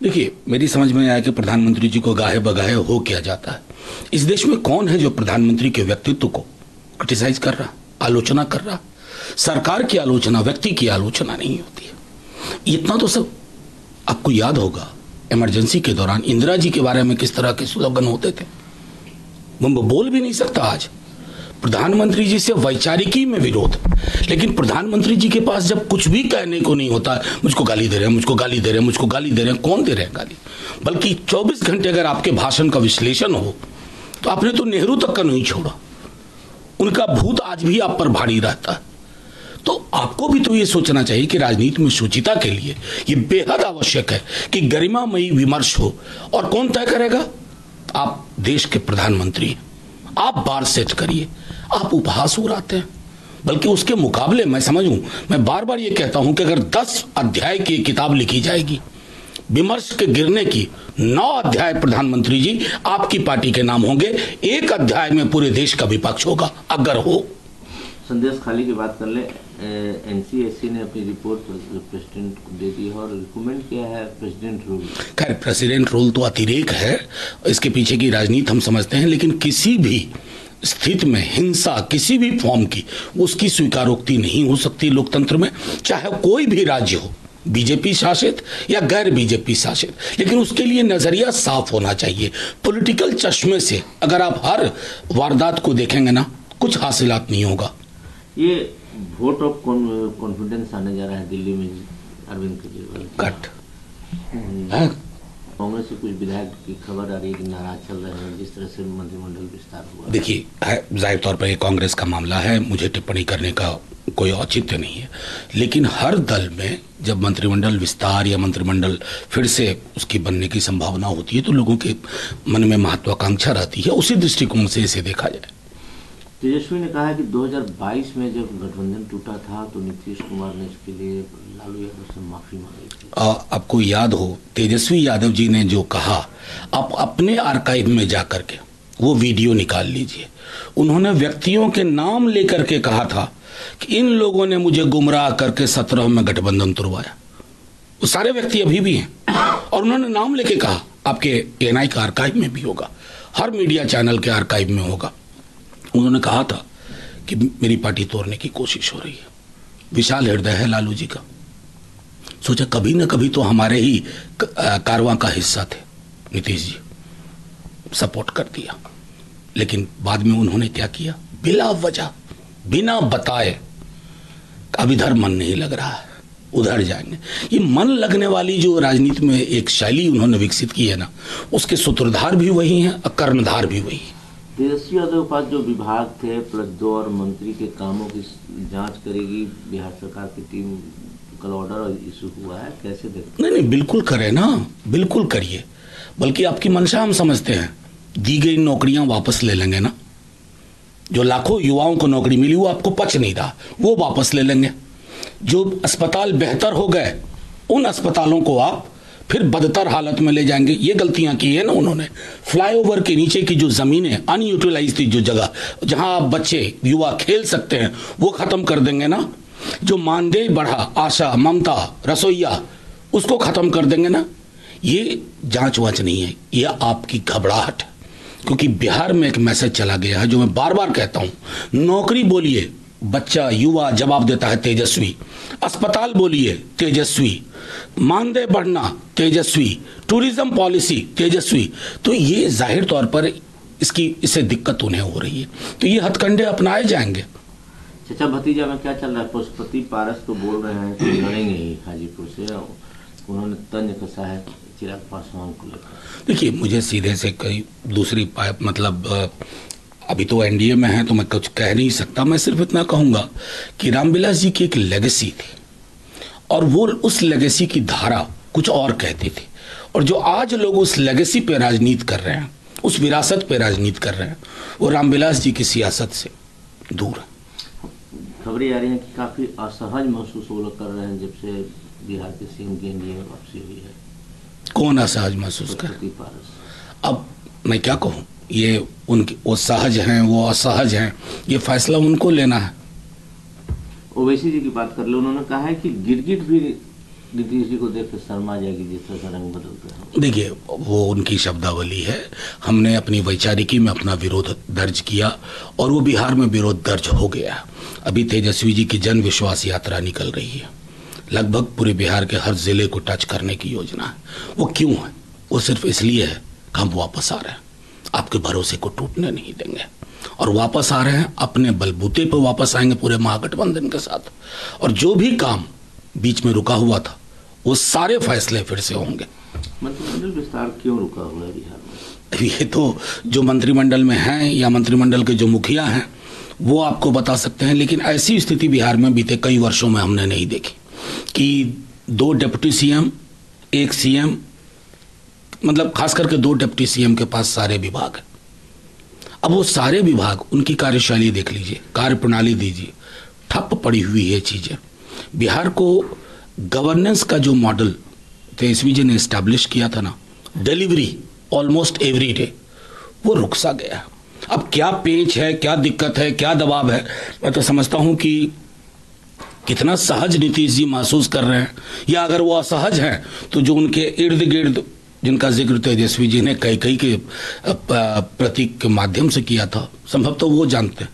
देखिए, मेरी समझ में आया कि प्रधानमंत्री जी को गाहे बगाहे हो क्या जाता है। इस देश में कौन है जो प्रधानमंत्री के व्यक्तित्व को क्रिटिसाइज कर रहा, आलोचना कर रहा? सरकार की आलोचना, व्यक्ति की आलोचना नहीं होती है। इतना तो सब आपको याद होगा, इमरजेंसी के दौरान इंदिरा जी के बारे में किस तरह के स्लोगन होते थे। वो बोल भी नहीं सकता आज। प्रधानमंत्री जी से वैचारिकी में विरोध, लेकिन प्रधानमंत्री जी के पास जब कुछ भी कहने को नहीं होता, मुझको गाली दे रहे हैं, मुझको गाली दे रहे हैं, मुझको गाली दे रहे हैं। कौन दे रहे हैं गाली? बल्कि 24 घंटे अगर आपके भाषण का विश्लेषण हो तो आपने तो नेहरू तक का नहीं छोड़ा। उनका भूत आज भी आप पर भारी रहता है। तो आपको भी तो ये सोचना चाहिए कि राजनीति में शुचिता के लिए ये बेहद आवश्यक है कि गरिमामयी विमर्श हो। और कौन तय करेगा? आप देश के प्रधानमंत्री हैं, आप बार सेट करिए। आप उपहास उड़ाते हैं। बल्कि उसके मुकाबले मैं समझूं, मैं बार बार ये कहता हूं कि अगर 10 अध्याय की किताब लिखी जाएगी विमर्श के गिरने की, 9 अध्याय प्रधानमंत्री जी आपकी पार्टी के नाम होंगे, 1 अध्याय में पूरे देश का विपक्ष होगा अगर हो। संदेश खाली की बात कर ले, एनसीएससी ने अपनी रिपोर्ट प्रेसिडेंट को दे दी है और रिकमेंड किया है प्रेसिडेंट रूल। खैर, प्रेसिडेंट रूल तो अतिरेक है, इसके पीछे की राजनीति हम समझते हैं, लेकिन किसी भी स्थिति में हिंसा किसी भी फॉर्म की, उसकी स्वीकारोक्ति नहीं हो सकती लोकतंत्र में, चाहे कोई भी राज्य हो, बीजेपी शासित या गैर बीजेपी शासित। लेकिन उसके लिए नजरिया साफ होना चाहिए। पॉलिटिकल चश्मे से अगर आप हर वारदात को देखेंगे ना, कुछ हासिलात नहीं होगा। ये वोट ऑफ कॉन्फिडेंस आने जा रहा है दिल्ली में अरविंद केजरीवाल कट कांग्रेस से कुछ विधायक की खबर आ रही है कि नाराज चल रहे हैं जिस तरह से मंत्रिमंडल विस्तार हुआ। देखिए, जाहिर तौर पर ये कांग्रेस का मामला है, मुझे टिप्पणी करने का कोई औचित्य नहीं है। लेकिन हर दल में जब मंत्रिमंडल विस्तार या मंत्रिमंडल फिर से उसकी बनने की संभावना होती है तो लोगों के मन में महत्वाकांक्षा रहती है। उसी दृष्टिकोण से इसे देखा जाए। तेजस्वी ने कहा है कि 2022 में जब गठबंधन टूटा था तो नीतीश कुमार ने इसके लिए लालू यादव से माफी मांगी थी। आपको याद हो, तेजस्वी यादव जी ने जो कहा, आप अपने आर्काइव में जाकर के वो वीडियो निकाल लीजिए। उन्होंने व्यक्तियों के नाम लेकर के कहा था कि इन लोगों ने मुझे गुमराह करके 17 में गठबंधन तुड़वाया। वो सारे व्यक्ति अभी भी हैं और उन्होंने नाम लेके कहा। आपके एएनआई का आर्काइव में भी होगा, हर मीडिया चैनल के आर्काइव में होगा। उन्होंने कहा था कि मेरी पार्टी तोड़ने की कोशिश हो रही है। विशाल हृदय है लालू जी का। सोचा कभी ना कभी तो हमारे ही कारवां का हिस्सा थे नीतीश जी, सपोर्ट कर दिया। लेकिन बाद में उन्होंने क्या किया? बिला वजह, बिना बताए, अब इधर मन नहीं लग रहा है, उधर जाएंगे। ये मन लगने वाली जो राजनीति में एक शैली उन्होंने विकसित की है ना, उसके सूत्रधार भी वही हैं और कर्णधार भी वही। तेजस्वी यादव के पास जो विभाग थे प्लस 2 और मंत्री के कामों की जांच करेगी बिहार सरकार की टीम, कल ऑर्डर इशू हुआ है, कैसे देखते? नहीं, बिल्कुल करें ना, बिल्कुल करिए। बल्कि आपकी मंशा हम समझते हैं, दी गई नौकरियां वापस ले लेंगे ना। जो लाखों युवाओं को नौकरी मिली वो आपको पच नहीं रहा, वो वापस ले लेंगे। जो अस्पताल बेहतर हो गए उन अस्पतालों को आप फिर बदतर हालत में ले जाएंगे। ये गलतियां की है ना उन्होंने। फ्लाईओवर के नीचे की जो जमीनें अनयूटिलाइज थी, जो जगह जहां आप बच्चे युवा खेल सकते हैं, वो खत्म कर देंगे ना। जो मानदेय बढ़ा, आशा, ममता, रसोईया, उसको खत्म कर देंगे ना। ये जांच वांच नहीं है, ये आपकी घबराहट है। क्योंकि बिहार में एक मैसेज चला गया है जो मैं बार बार कहता हूं, नौकरी बोलिए बच्चा युवा जवाब देता है तेजस्वी, अस्पताल बोलिए तेजस्वी, मानदेय बढ़ना तेजस्वी, टूरिज्म पॉलिसी तेजस्वी। तो ये जाहिर तौर पर इससे दिक्कत उन्हें हो रही है, तो ये हथकंडे अपनाए जाएंगे। चाचा भतीजा में क्या चल रहा है? पशुपति पारस तो बोल रहे हैं कि लड़ेंगे ही हाजीपुर से, उन्होंने तंज कसा है चिराग पासवान को लेकर। देखिए, मुझे सीधे से कई दूसरी मतलब अभी तो एनडीए में है तो मैं कुछ कह नहीं सकता। मैं सिर्फ इतना कहूंगा कि रामविलास जी की एक लेगेसी थी और वो उस लेगेसी की धारा कुछ और कहती थी। और जो आज लोग उस लेगेसी पे राजनीति कर रहे हैं, उस विरासत पे राजनीति कर रहे हैं, वो रामविलास जी की सियासत से दूर है। खबरें आ रही हैं कि काफी असहज महसूस वो लोग कर रहे हैं जब से बिहार के सीएम की एनडीए में वापसी हुई है। कौन असहज महसूस कर? अब मैं क्या कहूं, ये उनकी वो सहज हैं, वो असहज हैं, ये फैसला उनको लेना है। ओवैसी जी की बात कर ले, उन्होंने कहा है कि गिरगिट भी नीतीश जी को देख के शर्मा जाएगी जिस तरह का रंग बदलता है? देखिए, वो उनकी शब्दावली है। हमने अपनी वैचारिकी में अपना विरोध दर्ज किया और वो बिहार में विरोध दर्ज हो गया। अभी तेजस्वी जी की जन विश्वास यात्रा निकल रही है, लगभग पूरे बिहार के हर जिले को टच करने की योजना है। वो क्यों है? वो सिर्फ इसलिए है कि हम वापस आ रहे हैं, आपके भरोसे को टूटने नहीं देंगे। और वापस आ रहे हैं, अपने बलबूते पर वापस आएंगे पूरे महागठबंधन के साथ। और जो भी काम बीच में रुका हुआ था वो सारे फैसले फिर से होंगे। मंत्रिमंडल विस्तार क्यों रुका हुआ है बिहार में? ये तो जो मंत्रिमंडल में हैं या मंत्रिमंडल के जो मुखिया हैं वो आपको बता सकते हैं, लेकिन ऐसी स्थिति बिहार में बीते कई वर्षों में हमने नहीं देखी कि 2 डिप्टी सीएम, 1 सीएम, मतलब खास करके 2 डिप्टी सीएम के पास सारे विभाग हैं। अब वो सारे विभाग, उनकी कार्यशैली देख लीजिए, कार्यप्रणाली दीजिए, ठप पड़ी हुई है चीजें। बिहार को गवर्नेंस का जो मॉडल तेजस्वी जी ने एस्टैब्लिश किया था ना, डिलीवरी ऑलमोस्ट एवरी डे, वो रुक सा गया। अब क्या पेच है, क्या दिक्कत है, क्या दबाव है, मैं तो समझता हूं कि कितना सहज नीतीश जी महसूस कर रहे हैं, या अगर वो असहज हैं तो जो उनके इर्द गिर्द जिनका जिक्र तेजस्वी जी ने कई के प्रतीक के माध्यम से किया था, संभवतः वो जानते हैं।